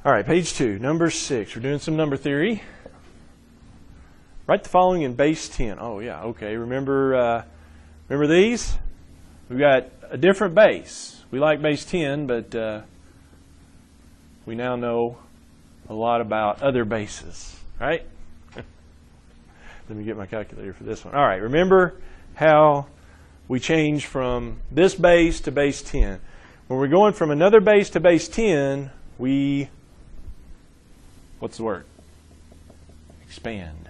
All right, page 2, number 6. We're doing some number theory. Write the following in base 10. Oh, yeah, okay. Remember these? We've got a different base. We like base 10, but we now know a lot about other bases, right? Let me get my calculator for this one. All right, remember how we change from this base to base 10. When we're going from another base to base 10, we, what's the word? Expand.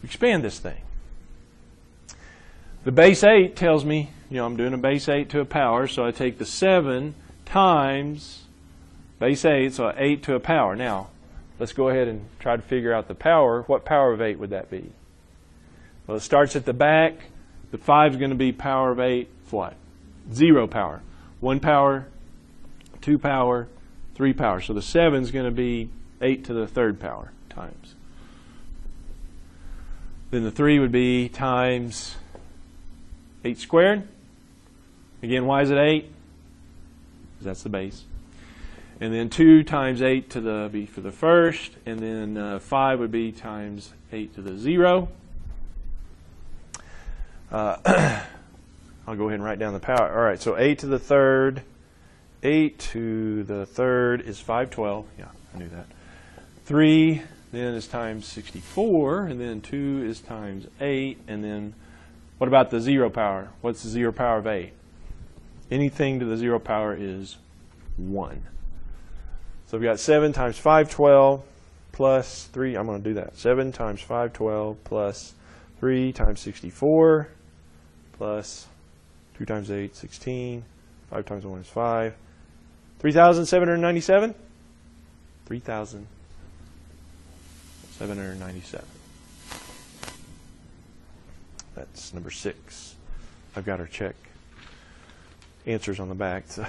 Expand this thing. The base 8 tells me, I'm doing a base 8 to a power, so I take the 7 times base 8, so 8 to a power. Now, let's go ahead and try to figure out the power. What power of 8 would that be? Well, it starts at the back. The 5 is going to be power of 8, what? 0 power. 1 power, 2 power, 3 power. So the 7 is going to be 8 to the 3rd power times. Then the 3 would be times 8 squared. Again, why is it 8? Because that's the base. And then 2 times 8 to the be for the first. And then 5 would be times 8 to the 0. I'll go ahead and write down the power. All right, so 8 to the 3rd. 8 to the 3rd is 512. Yeah, I knew that. 3 then is times 64. And then 2 is times 8. And then what about the 0 power? What's the 0 power of 8? Anything to the 0 power is 1. So we've got 7 times 512 plus 3. I'm going to do that. 7 times 512 plus 3 times 64 plus 2 times 8, 16. 5 times 1 is 5. 3,797? 3,797. That's number 6. I've got our check answers on the back, so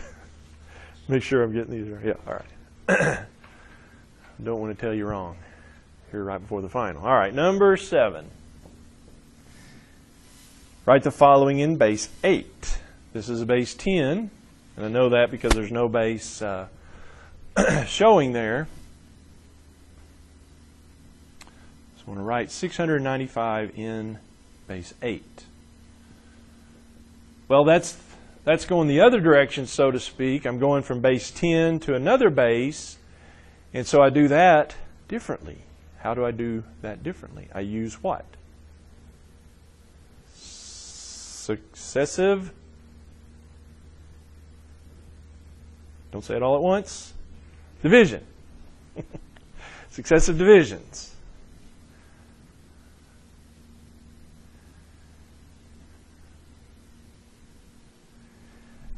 make sure I'm getting these right. Yeah, all right. Don't want to tell you wrong here right before the final. All right, number 7. Write the following in base 8. This is a base 10, and I know that because there's no base showing there. So I want to write 695 in base 8. Well, that's going the other direction, so to speak. I'm going from base 10 to another base, and so I do that differently. How do I do that differently? I use what? Successive. Don't say it all at once. Division. Successive divisions.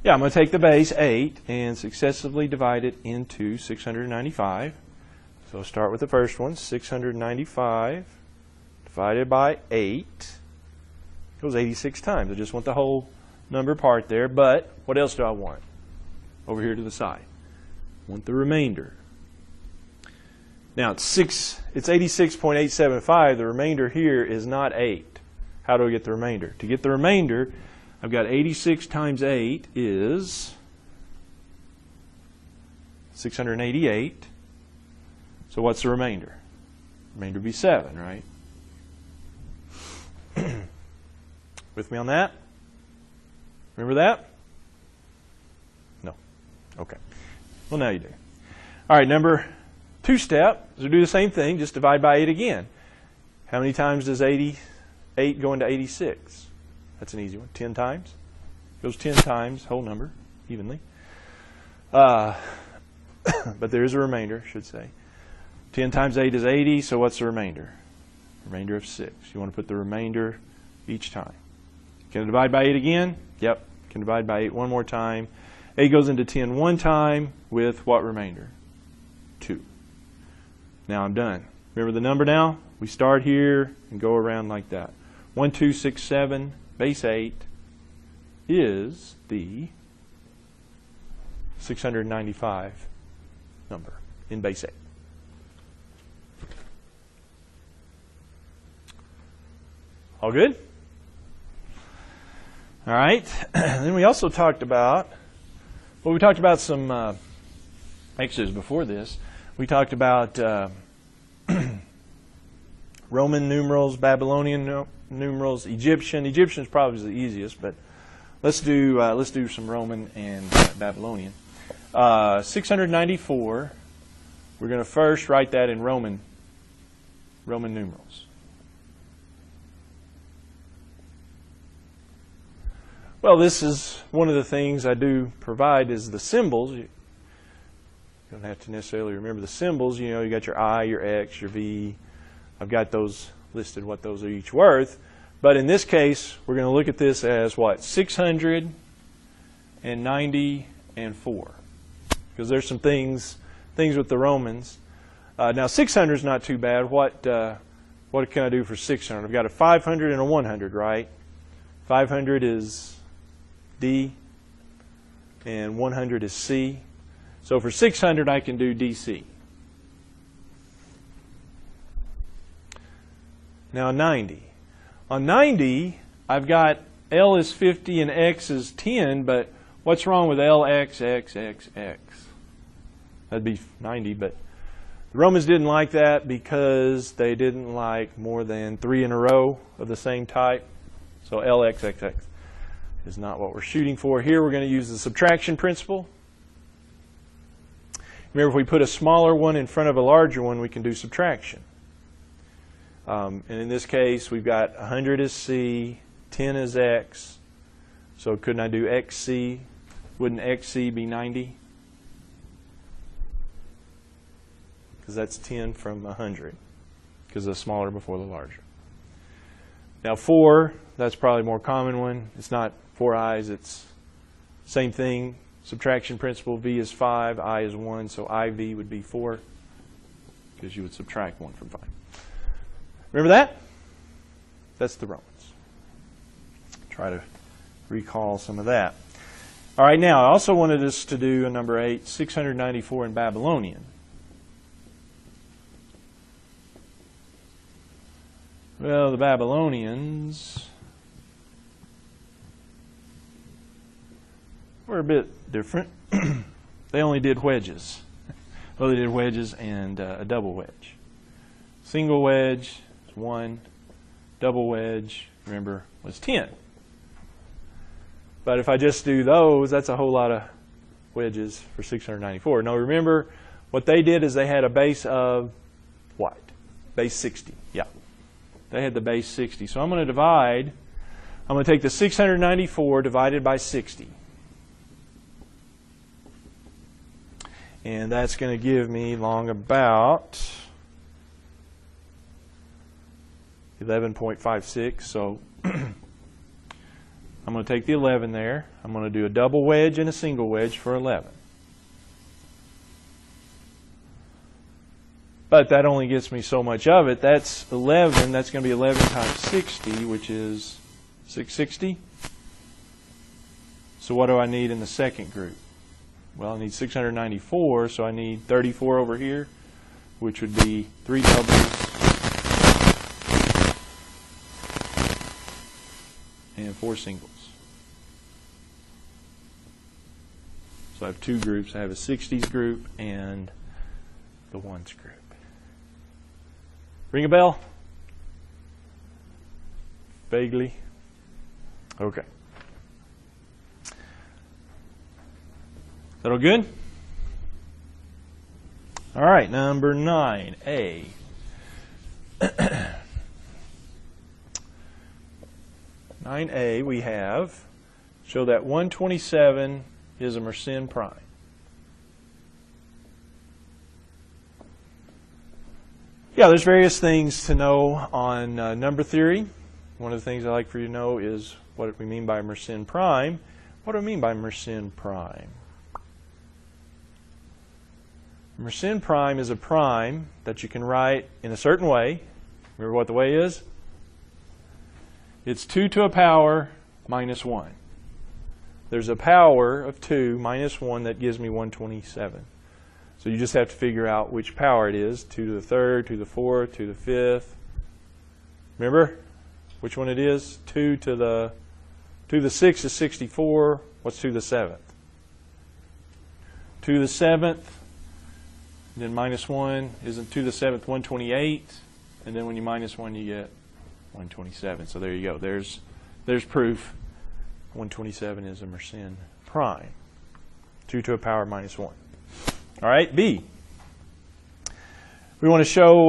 Yeah, I'm going to take the base 8 and successively divide it into 695. So I'll start with the first one. 695 divided by 8 goes 86 times. I just want the whole number part there, but what else do I want? Over here to the side. I want the remainder. Now it's 86.875. The remainder here is not 8. How do I get the remainder? To get the remainder, I've got 86 times 8 is 688. So what's the remainder? Remainder would be 7, right? With me on that? Remember that? No. Okay. Well, now you do. All right, number 2 step is to do the same thing, just divide by 8 again. How many times does 88 go into 86? That's an easy one. 10 times. Goes 10 times, whole number, evenly. But there is a remainder, I should say. 10 times 8 is 80, so what's the remainder? Remainder of 6. You want to put the remainder each time. Can I divide by 8 again? Yep. Can divide by 8 one more time. 8 goes into 10 one time with what remainder? 2. Now I'm done. Remember the number now? We start here and go around like that. 1, 2, 6, 7. Base 8 is the 695 number in base 8. All good? All right. Then we also talked about, well, we talked about some actually it was before this, we talked about Roman numerals, Babylonian numerals, Egyptian. Egyptian is probably the easiest, but let's do some Roman and Babylonian. 694. We're going to first write that in Roman numerals. Well, this is one of the things I do provide is the symbols. You don't have to necessarily remember the symbols. You know, you got your I, your X, your V. I've got those listed, what those are each worth. But in this case, we're going to look at this as what? 694. Because there's some things with the Romans. Now 600 is not too bad. What can I do for 600? I've got a 500 and a 100, right? 500 is D and 100 is C. So for 600 I can do DC. Now 90. On 90 I've got L is 50 and X is 10, but what's wrong with L, X, X, X, X? That'd be 90, but the Romans didn't like that because they didn't like more than 3 in a row of the same type. So L, X, X, X is not what we're shooting for. Here we're going to use the subtraction principle. Remember, if we put a smaller one in front of a larger one, we can do subtraction. And in this case, we've got 100 is C, 10 is X. So couldn't I do XC? Wouldn't XC be 90? Because that's 10 from 100. Because the smaller before the larger. Now 4, that's probably a more common one. It's not 4 i's, it's same thing. Subtraction principle, V is 5, I is 1, so IV would be 4. Because you would subtract 1 from 5. Remember that? That's the Romans. Try to recall some of that. All right, now I also wanted us to do a number 8, 694 in Babylonian. Well, the Babylonians were a bit different. They only did wedges. Well, they did wedges and a double wedge. Single wedge is 1. Double wedge, remember, was 10. But if I just do those, that's a whole lot of wedges for 694. Now remember, what they did is they had a base of what? Base 60. Yeah. They had the base 60. So I'm going to divide. I'm going to take the 694 divided by 60. And that's going to give me along about 11.56. So I'm going to take the 11 there. I'm going to do a double wedge and a single wedge for 11. But that only gets me so much of it. That's 11. That's going to be 11 times 60, which is 660. So what do I need in the second group? Well, I need 694, so I need 34 over here, which would be 3 doubles and 4 singles. So I have 2 groups. I have a 60s group and the 1s group. Ring a bell? Vaguely? Okay. Is that all good? All right, number 9A. 9A, we have, show that 127 is a Mersenne Prime. Yeah, there's various things to know on number theory. One of the things I like for you to know is what we mean by Mersenne Prime. What do I mean by Mersenne Prime? Mersenne Prime is a prime that you can write in a certain way. Remember what the way is? It's 2 to a power minus 1. There's a power of 2 minus 1 that gives me 127. So you just have to figure out which power it is. 2 to the 3rd, 2 to the 4th, 2 to the 5th. Remember which one it is? 2 to the 6th is 64. What's 2 to the 7th? 2 to the 7th And then minus 1 isn't 2 to the 7th, 128. And then when you minus 1, you get 127. So there you go. There's proof. 127 is a Mersenne prime. 2 to a power minus 1. All right, B. We want to show,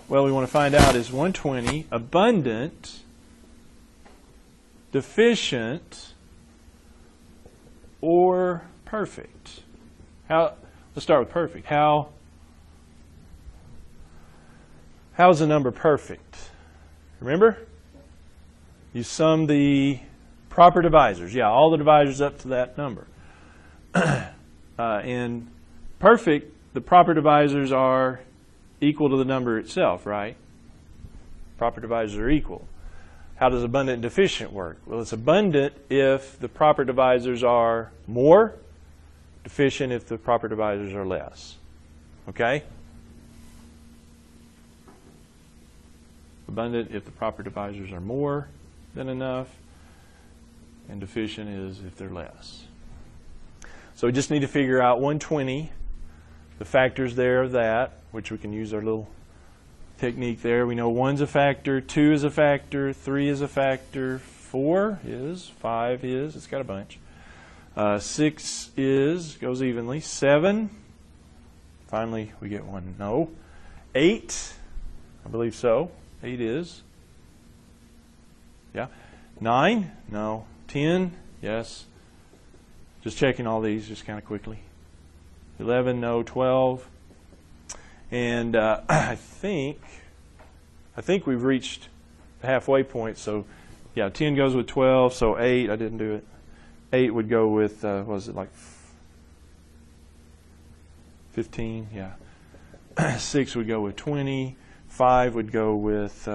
well, we want to find out, is 120 abundant, deficient, or perfect? Let's start with perfect. How is a number perfect? Remember? You sum the proper divisors. Yeah, all the divisors up to that number. And perfect, the proper divisors are equal to the number itself, right? Proper divisors are equal. How does abundant and deficient work? Well, it's abundant if the proper divisors are more, deficient if the proper divisors are less. Okay? Abundant if the proper divisors are more than enough, and deficient is if they're less. So we just need to figure out 120, the factors there of that, which we can use our little technique there. We know 1's a factor, 2 is a factor, 3 is a factor, 4 is, 5 is, it's got a bunch. 6 is, goes evenly. 7, finally we get 1, no. 8, I believe so. 8 is. Yeah. 9, no. 10, yes. Just checking all these just kind of quickly. 11, no. 12. And I think we've reached the halfway point. So, yeah, 10 goes with 12. So 8, I didn't do it. 8 would go with, what was it, like 15? Yeah. 6 would go with 20. 5 would go with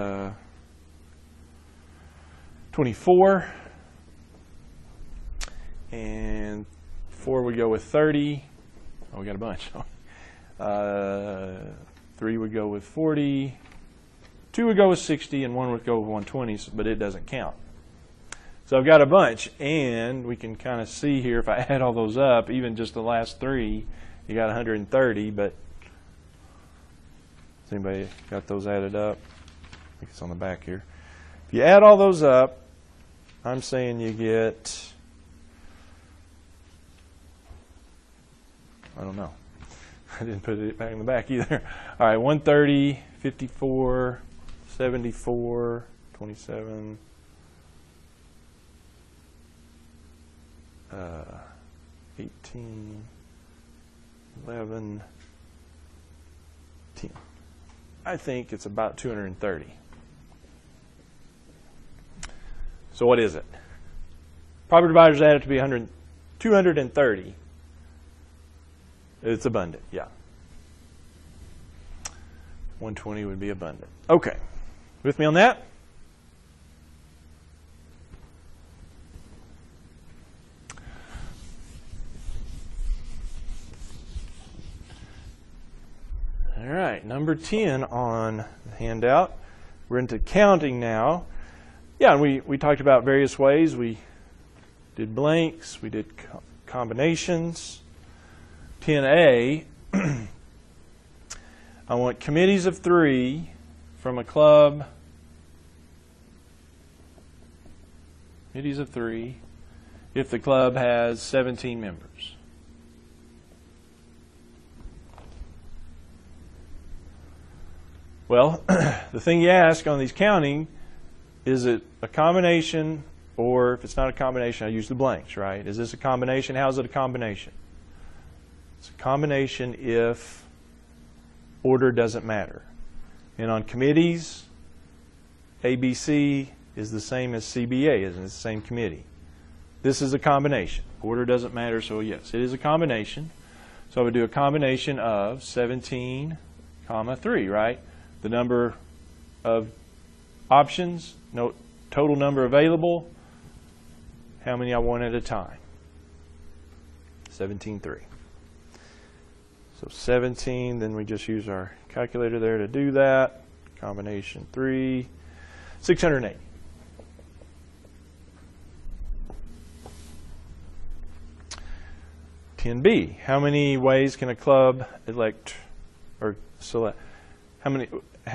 24. And 4 would go with 30. Oh, we got a bunch. 3 would go with 40. 2 would go with 60, and 1 would go with 120, but it doesn't count. So I've got a bunch, and we can kind of see here, if I add all those up, even just the last 3, you got 130, but has anybody got those added up? I think it's on the back here. If you add all those up, I'm saying you get, I don't know. I didn't put it back in the back either. All right, 130, 54, 74, 27, 18, 11, 10. I think it's about 230. So what is it? Proper divisors added to be 230. It's abundant, yeah. 120 would be abundant. Okay. With me on that? All right, number 10 on the handout. We're into counting now. Yeah, and we talked about various ways. We did blanks, we did combinations. 10A, I want committees of 3 from a club. Committees of 3 if the club has 17 members. Well, the thing you ask on these counting, is it a combination, or if it's not a combination, I use the blanks, right? Is this a combination? How is it a combination? It's a combination if order doesn't matter. And on committees, ABC is the same as CBA, isn't it? It's the same committee. This is a combination. Order doesn't matter, so yes, it is a combination. So I would do a combination of 17, 3, right? The number of options, no total number available, how many I want at a time. 17, 3. So 17, then we just use our calculator there to do that. Combination 3, 680. $10B, how many ways can a club elect or select. How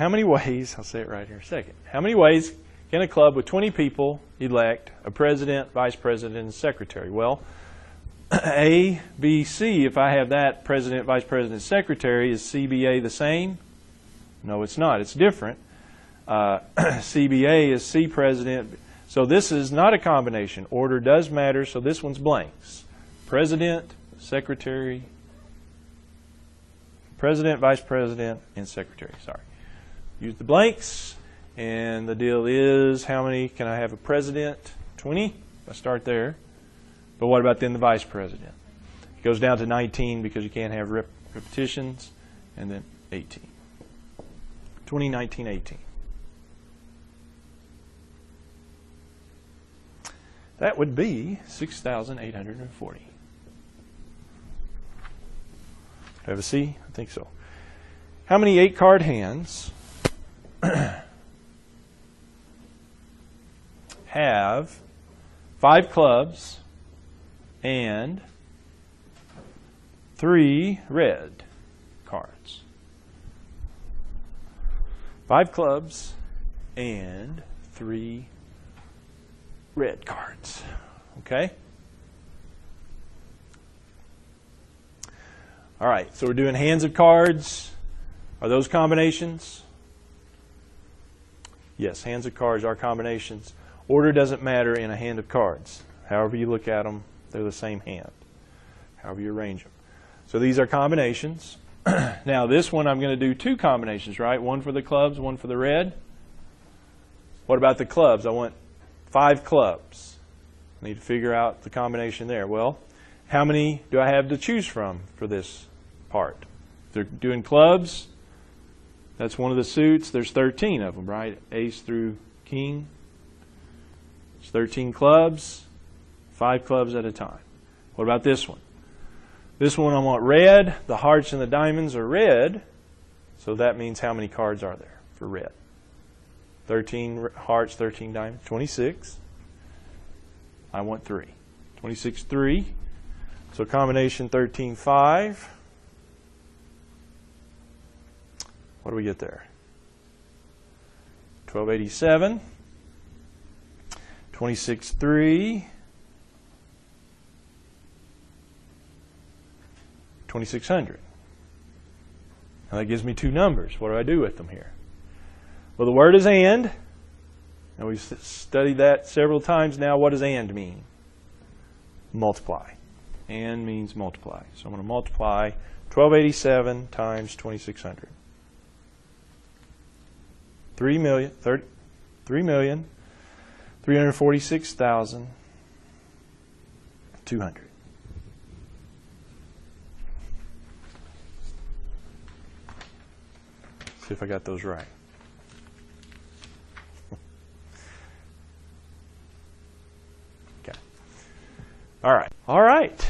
many ways, I'll say it right here in a second. How many ways can a club with 20 people elect a president, vice president, and secretary? Well, A, B, C, if I have that president, vice president, secretary, is CBA the same? No, it's not. It's different. CBA is C president. So this is not a combination. Order does matter, so this one's blanks. President, secretary, president, vice president, and secretary. Sorry. Use the blanks. And the deal is, how many can I have a president? 20. I start there. But what about then the vice president? It goes down to 19 because you can't have repetitions. And then 18. 20, 19, 18. That would be 6,840. Do I have a C? I think so. How many 8-card hands have 5 clubs and 3 red cards? 5 clubs and 3 red cards. Okay? All right, so we're doing hands of cards. Are those combinations? Yes, hands of cards are combinations. Order doesn't matter in a hand of cards. However you look at them, they're the same hand. However you arrange them. So these are combinations. Now this one I'm going to do 2 combinations, right? One for the clubs, one for the red. What about the clubs? I want 5 clubs. I need to figure out the combination there. Well, how many do I have to choose from for this part? If they're doing clubs, that's one of the suits. There's 13 of them, right? Ace through king. It's 13 clubs, 5 clubs at a time. What about this one? This one I want red. The hearts and the diamonds are red. So that means how many cards are there for red? 13 hearts, 13 diamonds, 26. I want 3. 26, 3. So combination 13, 5. What do we get there? 1287. 26, 3. 2600. Now that gives me 2 numbers. What do I do with them here? Well, the word is and. And we've studied that several times now. What does and mean? Multiply. And means multiply. So I'm going to multiply 1287 times 2600. 3,346,200. See if I got those right. Okay. All right. All right.